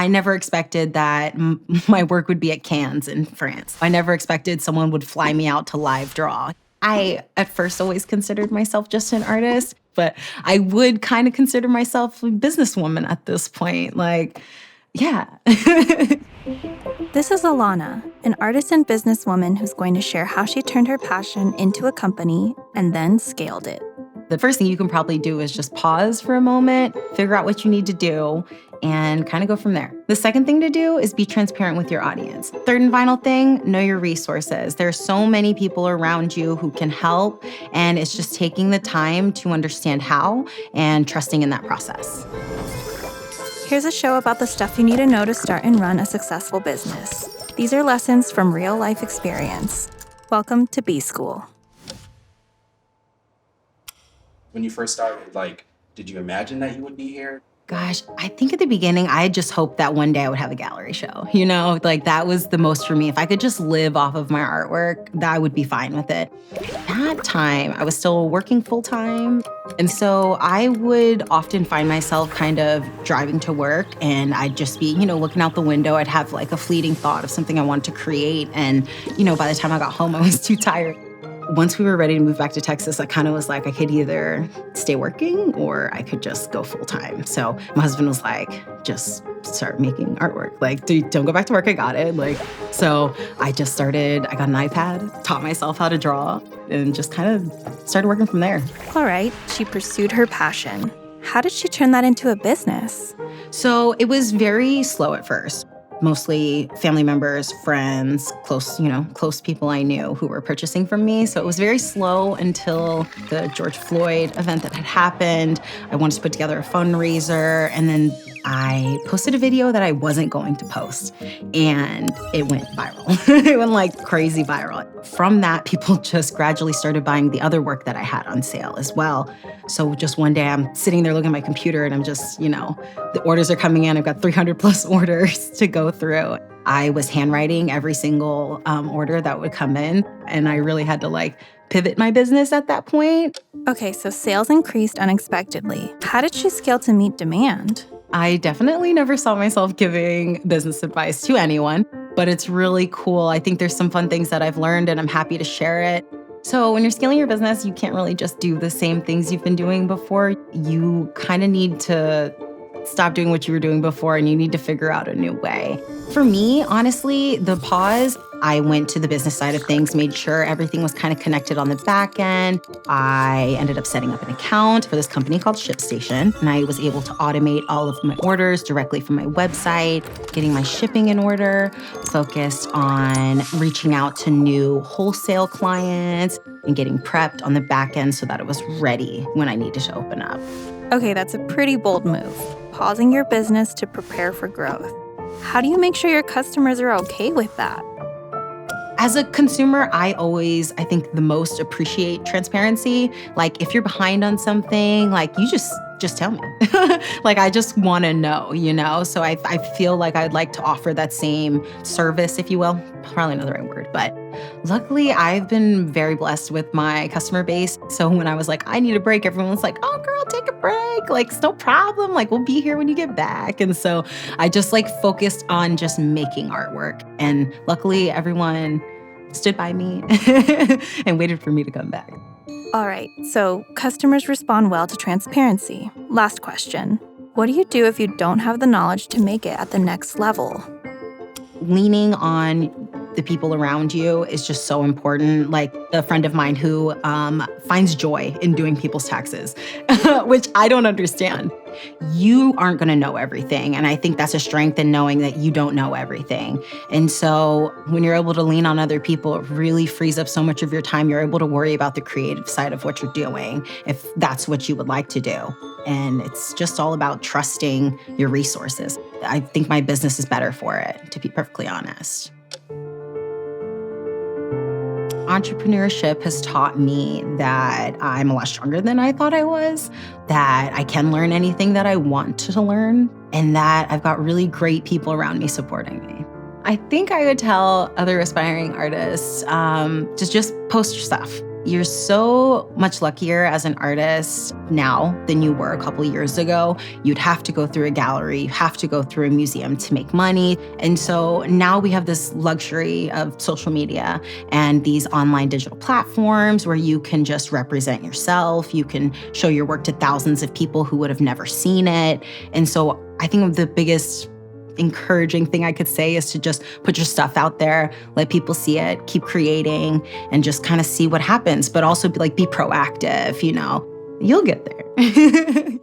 I never expected that my work would be at Cannes in France. I never expected someone would fly me out to live draw. I, at first, always considered myself just an artist, but I would kind of consider myself a businesswoman at this point. Yeah. This is Alana, an artist and businesswoman who's going to share how she turned her passion into a company and then scaled it. The first thing you can probably do is just pause for a moment, figure out what you need to do, and kind of go from there. The second thing to do is be transparent with your audience. Third and final thing, know your resources. There's so many people around you who can help, and it's just taking the time to understand how and trusting in that process. Here's a show about the stuff you need to know to start and run a successful business. These are lessons from real-life experience. Welcome to B School. When you first started, did you imagine that you would be here? Gosh, I think at the beginning, I just hoped that one day I would have a gallery show. That was the most for me. If I could just live off of my artwork, I would be fine with it. At that time, I was still working full-time. And so I would often find myself kind of driving to work, and I'd just be, looking out the window. I'd have a fleeting thought of something I wanted to create. And, by the time I got home, I was too tired. Once we were ready to move back to Texas, I kind of was like, I could either stay working or I could just go full time. So my husband was like, just start making artwork. Don't go back to work, I got it. So I just started, I got an iPad, taught myself how to draw, and just kind of started working from there. All right, she pursued her passion. How did she turn that into a business? So it was very slow at first. Mostly family members, friends, close people I knew who were purchasing from me. So it was very slow until the George Floyd event that had happened. I wanted to put together a fundraiser, and then I posted a video that I wasn't going to post, and it went viral. It went crazy viral. From that, people just gradually started buying the other work that I had on sale as well. So just one day I'm sitting there looking at my computer, and I'm just, the orders are coming in. I've got 300 plus orders to go through. I was handwriting every single order that would come in, and I really had to pivot my business at that point. Okay, so sales increased unexpectedly. How did she scale to meet demand? I definitely never saw myself giving business advice to anyone, but it's really cool. I think there's some fun things that I've learned, and I'm happy to share it. So when you're scaling your business, you can't really just do the same things you've been doing before. You kind of need to stop doing what you were doing before, and you need to figure out a new way. For me, honestly, the pause, I went to the business side of things, made sure everything was kind of connected on the back end. I ended up setting up an account for this company called ShipStation, and I was able to automate all of my orders directly from my website, getting my shipping in order, focused on reaching out to new wholesale clients and getting prepped on the back end so that it was ready when I needed to open up. Okay, that's a pretty bold move, pausing your business to prepare for growth. How do you make sure your customers are okay with that? As a consumer, I think the most appreciate transparency. If you're behind on something, you just tell me. I just want to know, So I feel like I'd like to offer that same service, if you will. Probably not the right word, but luckily I've been very blessed with my customer base. So when I was like, I need a break, everyone's like, oh girl, take a break. It's no problem. We'll be here when you get back. And so I just focused on just making artwork. And luckily everyone stood by me and waited for me to come back. All right, so customers respond well to transparency. Last question. What do you do if you don't have the knowledge to make it at the next level? Leaning on the people around you is just so important. A friend of mine who finds joy in doing people's taxes, which I don't understand. You aren't going to know everything. And I think that's a strength in knowing that you don't know everything. And so when you're able to lean on other people, it really frees up so much of your time. You're able to worry about the creative side of what you're doing, if that's what you would like to do. And it's just all about trusting your resources. I think my business is better for it, to be perfectly honest. Entrepreneurship has taught me that I'm a lot stronger than I thought I was, that I can learn anything that I want to learn, and that I've got really great people around me supporting me. I think I would tell other aspiring artists to just post your stuff. You're so much luckier as an artist now than you were a couple years ago. You'd have to go through a gallery, you have to go through a museum to make money. And so now we have this luxury of social media and these online digital platforms where you can just represent yourself. You can show your work to thousands of people who would have never seen it. And so I think the biggest encouraging thing I could say is to just put your stuff out there, let people see it, keep creating, and just kind of see what happens, but also be proactive, you'll get there.